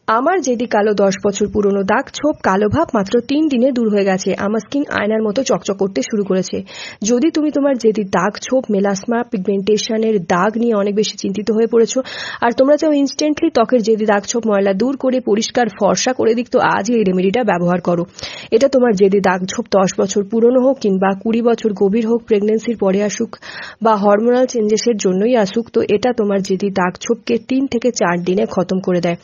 আমার যেদি কালো 10 বছর পুরনো দাগ ছোপ কালো ভাব মাত্র 3 দিনে দূর হয়ে গেছে। আমার স্কিন আয়নার মতো চকচক করতে শুরু করেছে। যদি তুমি তোমার যেদি দাগ ছোপ মেলাসমা পিগমেন্টেশনের দাগ নিয়ে অনেক বেশি চিন্তিত হয়ে পড়েছো আর তোমরা চাও ইনস্ট্যান্টলি ত্বকের যেদি দাগ ছোপ ময়লা দূর করে পরিষ্কার ফর্সা করে দিক, তো আজই এই রেমেডিটা ব্যবহার করো। এটা তোমার যেদি দাগ ছোপ 10 বছর পুরনো হোক কিংবা 20 বছর গভীর হোক, প্রেগন্যান্সির পরে আসুক বা হরমোনাল চেঞ্জেসের জন্যই আসুক, তো এটা তোমার যেদি দাগ ছোপকে 3 থেকে 4 দিনে খতম করে দেয়।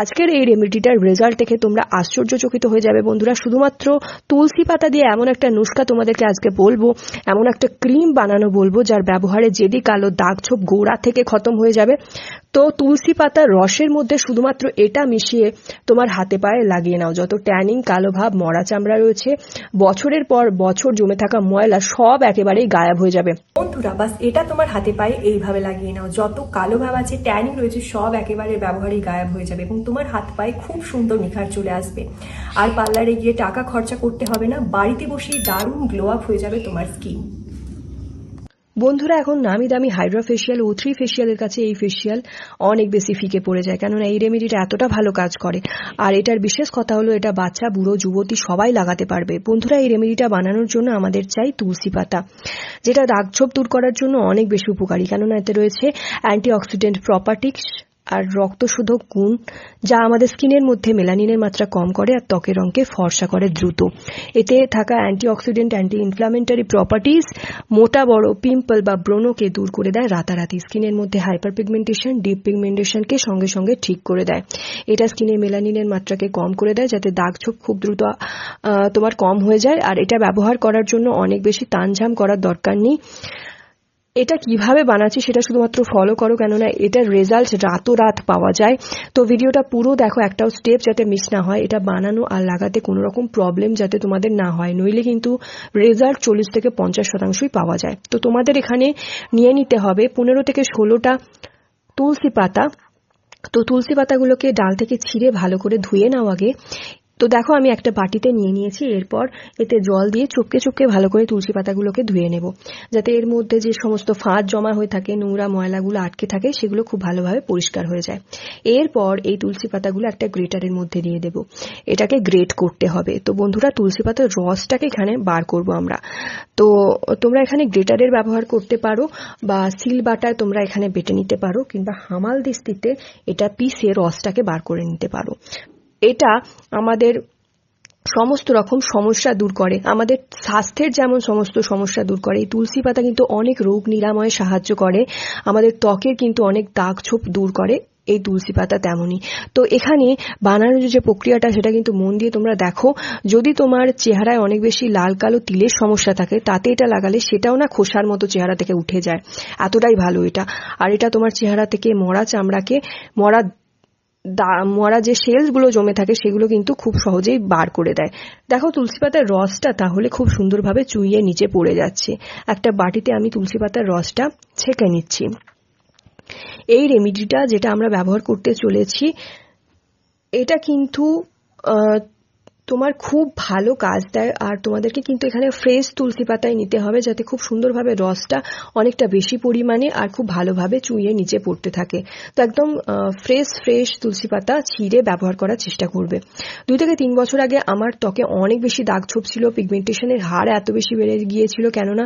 আজকের এই রেমেডিটার রেজাল্ট দেখে তোমরা আশ্চর্যচকিত হয়ে যাবে বন্ধুরা। শুধুমাত্র তুলসী পাতা দিয়ে এমন একটা নুস্খা তোমাদেরকে আজকে বলবো, এমন একটা ক্রিম বানানো বলবো যার ব্যবহারে যেদি কালো দাগ ছোপ গোড়া থেকে খতম হয়ে যাবে। তো তুলসী পাতার রসের মধ্যে শুধুমাত্র এটা মিশিয়ে তোমার হাতে পায়ে লাগিয়ে নাও। যত ট্যানিং, কালো ভাব, মরা চামড়া রয়েছে, বছরের পর বছর জমে থাকা ময়লা সব একেবারেই গায়েব হয়ে যাবে বন্ধুরা। বাস এটা তোমার হাতে পায়ে এইভাবে লাগিয়ে নাও। যত কালো ভাব আছে, ট্যানিং রয়েছে, সব একেবারে ব্যবহারেই গায়েব হয়ে যাবে এবং তোমার হাত পায়ে খুব সুন্দর নিখার চলে আসবে। আর পার্লারে গিয়ে টাকা খরচা করতে হবে না, বাড়িতে বসেই দারুণ গ্লো আপ হয়ে যাবে তোমার স্কিন। বন্ধুরা, এখন নামি দামি হাইড্রা ফেশিয়াল ও 3 ফেশিয়ালের কাছে এই ফেশিয়াল অনেক বেশি ফিকে পড়ে যায়, কেননা এই রেমেডিটা এতটা ভালো কাজ করে। আর এটার বিশেষ কথা হলো এটা বাচ্চা, বুড়ো, যুবতী সবাই লাগাতে পারবে। বন্ধুরা, এই রেমেডিটা বানানোর জন্য আমাদের চাই তুলসী পাতা, যেটা দাগছোপ দূর করার জন্য অনেক বেশি উপকারী, কেননা এতে রয়েছে অ্যান্টিঅক্সিডেন্ট প্রপার্টিজ আর রক্তশোধক গুণ, যা আমাদের স্কিনের মধ্যে মেলানিনের মাত্রা কম করে আর ত্বকের রঙকে ফর্সা করে দ্রুত। এতে থাকা অ্যান্টিঅক্সিডেন্ট, অ্যান্টি ইনফ্লামেটরি প্রপার্টিজ মোটা বড় পিম্পল বা ব্রণকে দূর করে দেয় রাতারাতি। স্কিনের মধ্যে হাইপার পিগমেন্টেশন, ডিপ পিগমেন্টেশনকে সঙ্গে সঙ্গে ঠিক করে দেয়। এটা স্কিনে মেলানিনের মাত্রাকে কম করে দেয়, যাতে দাগ ছোপ খুব দ্রুত তোমার কম হয়ে যায়। আর এটা ব্যবহার করার জন্য অনেক বেশি তামঝাম করার দরকার নেই। এটা কিভাবে বানাচ্ছি সেটা শুধুমাত্র ফলো করো, কেননা এটার রেজাল্ট রাতোরাত পাওয়া যায়। তো ভিডিওটা পুরো দেখো, একটাও স্টেপ যাতে মিস না হয়। এটা বানানো আর লাগাতে কোনো রকম প্রবলেম যাতে তোমাদের না হয়, নইলে কিন্তু রেজাল্ট 40 থেকে 50% পাওয়া যায়। তো তোমাদের এখানে নিয়ে নিতে হবে 15 থেকে 16টা তুলসী পাতা। তো তুলসী পাতাগুলোকে ডাল থেকে ছিঁড়ে ভালো করে ধুয়ে নাও আগে। তো দেখো, আমি একটা বাটিতে নিয়ে নিয়েছি। এরপর এতে জল দিয়ে চটকে চটকে ভালো করে তুলসী পাতাগুলোকে ধুয়ে নেব, যাতে এর মধ্যে যে সমস্ত ফাঁদ জমা হয়ে থাকে, নোংরা ময়লাগুলো আটকে থাকে, সেগুলো খুব ভালোভাবে পরিষ্কার হয়ে যায়। এরপর এই তুলসী পাতাগুলো একটা গ্রেটারের মধ্যে দিয়ে দেব। এটাকে গ্রেট করতে হবে। তো বন্ধুরা, তুলসী পাতার রসটাকে এখানে বার করব আমরা। তো তোমরা এখানে গ্রেটারের ব্যবহার করতে পারো বা সিল বাটায় তোমরা এখানে বেটে নিতে পারো, কিংবা হামাল দিস্তিতে এটা পিষে রসটাকে বার করে নিতে পারো। এটা আমাদের সমস্ত রকম সমস্যা দূর করে, আমাদের স্বাস্থ্যের যেমন সমস্ত সমস্যা দূর করে, এই তুলসী পাতা কিন্তু অনেক রোগ নিরাময়ে সাহায্য করে। আমাদের ত্বকের কিন্তু অনেক দাগ ছোপ দূর করে এই তুলসী পাতা তেমনই। তো এখানে বানানোর যে প্রক্রিয়াটা, সেটা কিন্তু মন দিয়ে তোমরা দেখো। যদি তোমার চেহারায় অনেক বেশি লাল কালো তিলের সমস্যা থাকে, তাতে এটা লাগালে সেটাও না খোসার মতো চেহারা থেকে উঠে যায়, এতটাই ভালো এটা। আর এটা তোমার চেহারা থেকে মরা চামড়াকে, মরা যে সেলসগুলো জমে থাকে, সেগুলো কিন্তু খুব সহজেই বার করে দেয়। দেখো, তুলসী পাতার রসটা তাহলে খুব সুন্দরভাবে চুইয়ে নিচে পড়ে যাচ্ছে। একটা বাটিতে আমি তুলসী পাতার রসটা ছেঁকে নিচ্ছি। এই রেমেডিটা যেটা আমরা ব্যবহার করতে চলেছি, এটা কিন্তু তোমার খুব ভালো কাজ দেয়। আর তোমাদেরকে কিন্তু এখানে ফ্রেশ তুলসী পাতায় নিতে হবে, যাতে খুব সুন্দরভাবে রসটা অনেকটা বেশি পরিমাণে আর খুব ভালোভাবে চুইয়ে নিচে পড়তে থাকে। তো একদম ফ্রেশ তুলসী পাতা ছিঁড়ে ব্যবহার করার চেষ্টা করবে। 2 থেকে 3 বছর আগে আমার ত্বকে অনেক বেশি দাগ ছোপ ছিল, পিগমেন্টেশনের হার এত বেশি বেড়ে গিয়েছিল, কেননা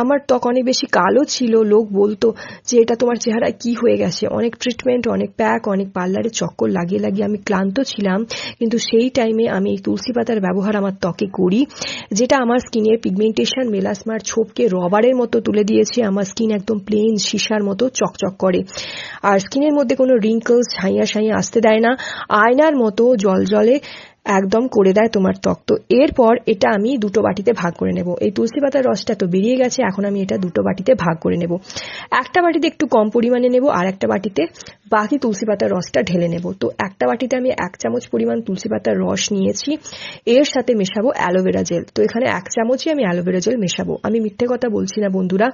আমার ত্বক অনেক বেশি কালো ছিল। লোক বলতো যে এটা তোমার চেহারায় কি হয়ে গেছে। অনেক ট্রিটমেন্ট, অনেক প্যাক, অনেক পার্লারের চক্কর লাগিয়ে আমি ক্লান্ত ছিলাম। কিন্তু সেই টাইমে আমি এই তুলসী পাতার ব্যবহার আমার ত্বকে করি, যেটা আমার স্কিনের পিগমেন্টেশন, মেলাসমার ছোপকে রবারের মতো তুলে দিয়েছে। আমার স্কিন একদম প্লেন সীসার মতো চকচক করে, আর স্কিনের মধ্যে কোনো রিঙ্কলস, ছাইয়া আসতে দেয় না। আয়নার মতো জলজলে একদম করে দেয় তোমার ত্বক। তো এরপর এটা আমি 2টো বাটিতে ভাগ করে নেব। এই তুলসী পাতার রসটা তো বেরিয়ে গেছে, এখন আমি এটা 2টো বাটিতে ভাগ করে নেব। একটা বাটিতে একটু কম পরিমাণে নেব, আর একটা বাটিতে বাকি তুলসী পাতার রসটা ঢেলে নেব। তো একটা বাটিতে আমি 1 চামচ পরিমাণ তুলসী পাতার রস নিয়েছি, এর সাথে মেশাবো অ্যালোভেরা জেল। তো এখানে 1 চামচই আমি অ্যালোভেরা জেল মেশাবো। আমি মিথ্যে কথা বলছি না বন্ধুরা,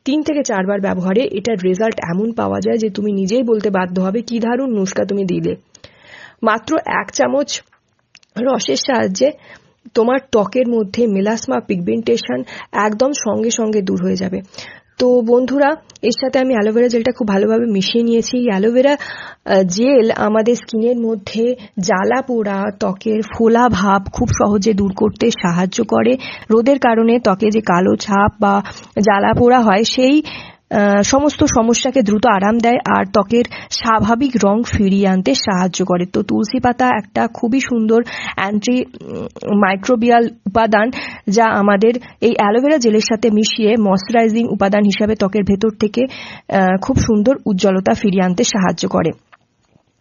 3 থেকে 4 বার ব্যবহারে এটার রেজাল্ট এমন পাওয়া যায় যে তুমি নিজেই বলতে বাধ্য হবে কি দারুণ নুস্খা তুমি দিলে। মাত্র 1 চামচ রসের সাহায্যে তোমার ত্বকের মধ্যে মেলাসমা, পিগমেন্টেশন একদম সঙ্গে সঙ্গে দূর হয়ে যাবে। তো বন্ধুরা, এর সাথে আমি অ্যালোভেরা জেলটা খুব ভালোভাবে মিশিয়ে নিয়েছি। অ্যালোভেরা জেল আমাদের স্কিনের মধ্যে জ্বালা পোড়া, ত্বকের ফোলা ভাব খুব সহজে দূর করতে সাহায্য করে। রোদের কারণে ত্বকে যে কালো ছাপ বা জ্বালা পোড়া হয় সেই সমস্ত সমস্যাকে দ্রুত আরাম দেয় আর ত্বকের স্বাভাবিক রং ফিরিয়ে আনতে সাহায্য করে। তো তুলসী পাতা একটা খুবই সুন্দর অ্যান্টি মাইক্রোবিয়াল উপাদান, যা আমাদের এই অ্যালোভেরা জেলের সাথে মিশিয়ে ময়শ্চারাইজিং উপাদান হিসাবে ত্বকের ভেতর থেকে খুব সুন্দর উজ্জ্বলতা ফিরিয়ে আনতে সাহায্য করে।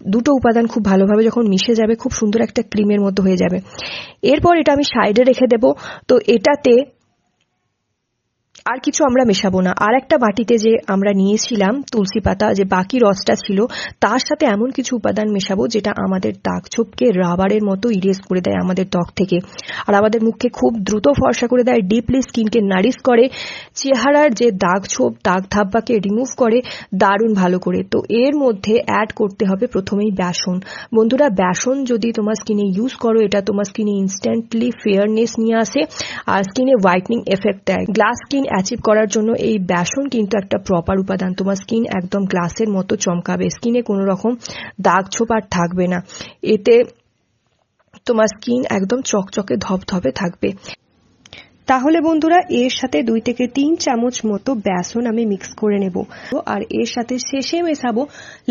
দুটো উপাদান খুব ভালোভাবে যখন মিশে যাবে, খুব সুন্দর একটা ক্রিমের মতো হয়ে যাবে। এরপর এটা আমি সাইডে রেখে দেব। তো এটাতে আর কিছু আমরা মেশাবো না। আর একটা বাটিতে যে আমরা নিয়েছিলাম তুলসী পাতা, যে বাকি রসটা ছিল, তার সাথে এমন কিছু উপাদান মেশাবো যেটা আমাদের দাগ ছোপকে রাবারের মতো ইরেজ করে দেয় আমাদের ত্বক থেকে, আর আমাদের মুখকে খুব দ্রুত ফর্সা করে দেয়, ডিপলি স্কিনকে নারিশ করে, চেহারার যে দাগ ছোপ দাগ ধাব্বাকে রিমুভ করে দারুণ ভালো করে। তো এর মধ্যে অ্যাড করতে হবে প্রথমেই বেসন। বন্ধুরা, বেসন যদি তোমার স্কিনে ইউজ করো, এটা তোমার স্কিনে ইনস্ট্যান্টলি ফেয়ারনেস নিয়ে আসে আর স্কিনে হোয়াইটনিং এফেক্ট দেয়। গ্লাস স্কিন অ্যাচিভ করার জন্য এই বেসন কিন্তু একটা প্রপার উপাদান। তোমার স্কিন একদম গ্লাসের মতো চমকাবে, স্কিনে কোনো রকম দাগ ছোপ আর থাকবে না, এতে তোমার স্কিন একদম চকচকে ধপধপে থাকবে। তাহলে বন্ধুরা, এর সাথে 2 থেকে 3 চামচ মতো বেসন আমি মিক্স করে নেব আর এর সাথে শেষে মেশাবো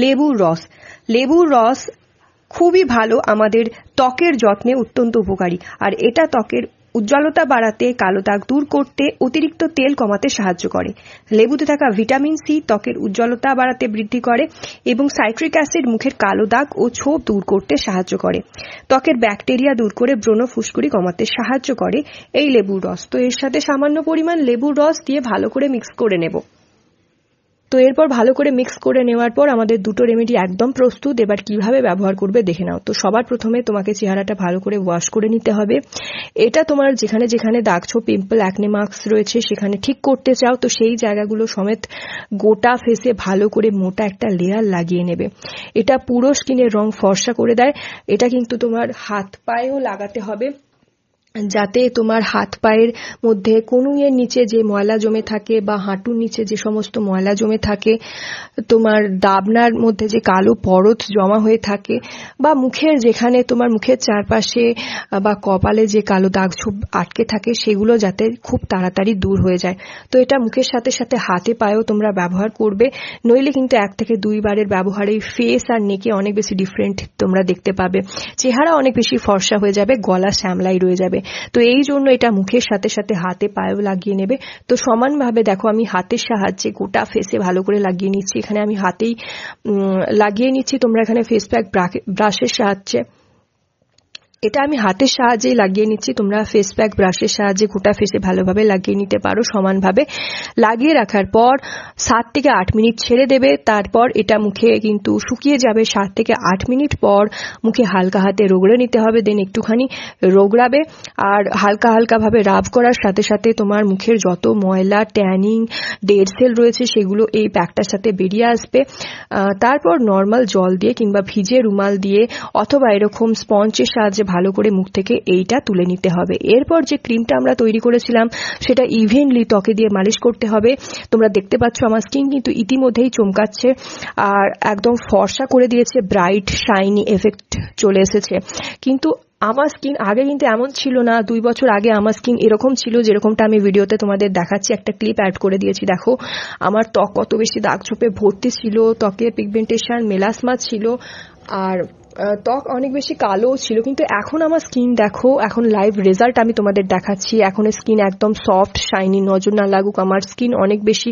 লেবুর রস। লেবুর রস খুবই ভালো, আমাদের ত্বকের যত্নে অত্যন্ত উপকারী, আর এটা ত্বকের উজ্জ্বলতা বাড়াতে, কালো দাগ দূর করতে, অতিরিক্ত তেল কমাতে সাহায্য করে। লেবুতে থাকা ভিটামিন সি ত্বকের উজ্জ্বলতা বাড়াতে বৃদ্ধি করে এবং সাইট্রিক অ্যাসিড মুখের কালো দাগ ও ছোপ দূর করতে সাহায্য করে। ত্বকের ব্যাকটেরিয়া দূর করে ব্রণ ফুসকুড়ি কমাতে সাহায্য করে এই লেবুর রস। তো এর সাথে সামান্য পরিমাণ লেবুর রস দিয়ে ভালো করে মিক্স করে নেব। তো এরপর ভালো করে মিক্স করে নেওয়ার পর আমাদের দুটো রেমেডি একদম প্রস্তুত। এবার কিভাবে ব্যবহার করবে দেখে নাও। তো সবার প্রথমে তোমাকে চেহারাটা ভালো করে ওয়াশ করে নিতে হবে। এটা তোমার যেখানে যেখানে দাগ ছোপ, পিম্পল, অ্যাকনে মার্কস রয়েছে সেখানে ঠিক করতে চাও, তো সেই জায়গাগুলো সমেত গোটা ফেসে ভালো করে মোটা একটা লেয়ার লাগিয়ে নেবে। এটা পুরো স্কিনের রং ফর্সা করে দেয়। এটা কিন্তু তোমার হাত পায়েও লাগাতে হবে, যাতে তোমার হাত পায়ের মধ্যে কনুইয়ের নিচে যে ময়লা জমে থাকে বা হাঁটুর নিচে যে সমস্ত ময়লা জমে থাকে, তোমার দাবনার মধ্যে যে কালো পরত জমা হয়ে থাকে, বা মুখের যেখানে তোমার মুখের চারপাশে বা কপালে যে কালো দাগ ছোপ আটকে থাকে, সেগুলো যাতে খুব তাড়াতাড়ি দূর হয়ে যায়। তো এটা মুখের সাথে সাথে হাতে পায়েও তোমরা ব্যবহার করবে, নইলে কিন্তু 1 থেকে 2 বারের ব্যবহারেই ফেস আর নেকে অনেক বেশি ডিফারেন্ট তোমরা দেখতে পাবে। চেহারা অনেক বেশি ফর্সা হয়ে যাবে, গলা শ্যামলাই রয়ে যাবে। তো এই জন্য এটা মুখের সাথে সাথে হাতে পায়েও লাগিয়ে নেবে। তো সমানভাবে দেখো, আমি হাতের সাহায্যে গোটা ফেসে ভালো করে লাগিয়ে নিচ্ছি। এখানে আমি হাতেই লাগিয়ে নিচ্ছি, তোমরা এখানে ফেস প্যাক ব্রাশের সাহায্যে, এটা আমি হাতের সাহায্যেই লাগিয়ে নিচ্ছি। তোমরা ফেস প্যাক ব্রাশের সাহায্যে গোটা ফেসে ভালোভাবে লাগিয়ে নিতে পারো। সমানভাবে লাগিয়ে রাখার পর 7 থেকে 8 মিনিট ছেড়ে দেবে। তারপর এটা মুখে কিন্তু শুকিয়ে যাবে। 7 থেকে 8 মিনিট পর মুখে হালকা হাতে রগড়ে নিতে হবে, দেন একটুখানি রগড়াবে আর হালকা হালকা ভাবে রাব করার সাথে সাথে তোমার মুখের যত ময়লা, ট্যানিং, ডেড সেল রয়েছে সেগুলো এই প্যাকটার সাথে বেরিয়ে আসবে। তারপর নর্মাল জল দিয়ে কিংবা ভিজে রুমাল দিয়ে অথবা এরকম স্পঞ্জের সাহায্যে ভালো করে মুখ থেকে এইটা তুলে নিতে হবে। এরপর যে ক্রিমটা আমরা তৈরি করেছিলাম সেটা ইভেনলি ত্বকে দিয়ে মালিশ করতে হবে। তোমরা দেখতে পাচ্ছ আমার স্কিন কিন্তু ইতিমধ্যেই চমকাচ্ছে আর একদম ফর্সা করে দিয়েছে, ব্রাইট শাইনি এফেক্ট চলে এসেছে। কিন্তু আমার স্কিন আগে কিন্তু এমন ছিল না। 2 বছর আগে আমার স্কিন এরকম ছিল, যেরকমটা আমি ভিডিওতে তোমাদের দেখাচ্ছি, একটা ক্লিপ অ্যাড করে দিয়েছি। দেখো আমার ত্বক কত বেশি দাগ ছোপে ভর্তি ছিল, ত্বকে পিগমেন্টেশন, মেলাসমা ছিল আর ত্বক অনেক বেশি কালো ছিল। কিন্তু এখন আমার স্কিন দেখো, এখন লাইভ রেজাল্ট আমি তোমাদের দেখাচ্ছি। এখন স্কিন একদম সফট, শাইনি, নজর না লাগুক, আমার স্কিন অনেক বেশি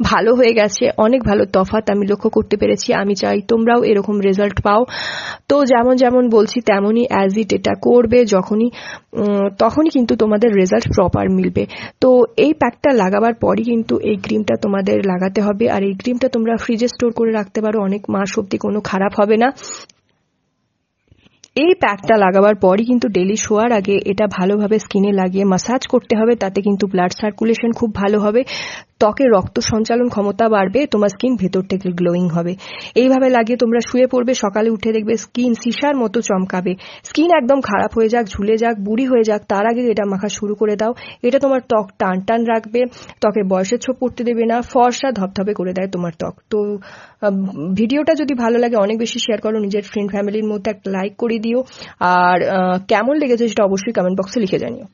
ভালো হয়ে গেছে। অনেক ভালো তফাৎ আমি লক্ষ্য করতে পেরেছি। আমি চাই তোমরাও এরকম রেজাল্ট পাও। তো যেমন যেমন বলছি তেমনই অ্যাজ ইট এটা করবে, তখনই কিন্তু তোমাদের রেজাল্ট প্রপার মিলবে। তো এই প্যাকটা লাগাবার পরই কিন্তু এই ক্রিমটা তোমাদের লাগাতে হবে, আর এই ক্রিমটা তোমরা ফ্রিজে স্টোর করে রাখতে পারো, অনেক মাস অবধি কোনো খারাপ হবে না। এই প্যাকটা লাগাবার পরই কিন্তু ডেলি শোয়ার আগে এটা ভালোভাবে স্কিনে লাগিয়ে মাসাজ করতে হবে, তাতে কিন্তু ব্লাড সার্কুলেশন খুব ভালো হবে। ত্বকের রক্ত সঞ্চালন ক্ষমতা বাড়বে, তোমার স্কিন ভেতর থেকে গ্লোয়িং হবে। এইভাবে লাগিয়ে তোমরা শুয়ে পড়বে, সকালে উঠে দেখবে স্কিন সিসার মতো চমকাবে। স্কিন একদম খারাপ হয়ে যাক, ঝুলে যাক, বুড়ি হয়ে যাক, তার আগে এটা মাখা শুরু করে দাও। এটা তোমার ত্বক টান টান রাখবে, ত্বকে বয়সের ছোপ পড়তে দেবে না, ফর্সা ধপধপে করে দেয় তোমার ত্বক। তো ভিডিওটা যদি ভালো লাগে অনেক বেশি শেয়ার করো, নিজের ফ্রেন্ড ফ্যামিলির মধ্যে একটা লাইক করে দিও, আর কেমন লেগেছে সেটা অবশ্যই কমেন্ট বক্সে লিখে জানিও।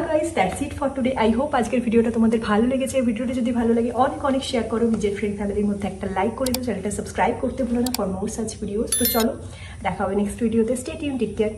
Guys, that's it for today. I hope আজকের ভিডিওটা তোমাদের ভালো লেগেছে। ভিডিওটা যদি ভালো লাগে অনেক অনেক শেয়ার করো, নিজের ফ্রেন্ড ফ্যামিলির মধ্যে একটা লাইক করে দিও, চ্যানেলটা সাবস্ক্রাইব করতে ভুলো না ফর মোর সাচ ভিডিওস। তো চলো দেখা হবে নেক্সট ভিডিওতে। Stay tune, take care.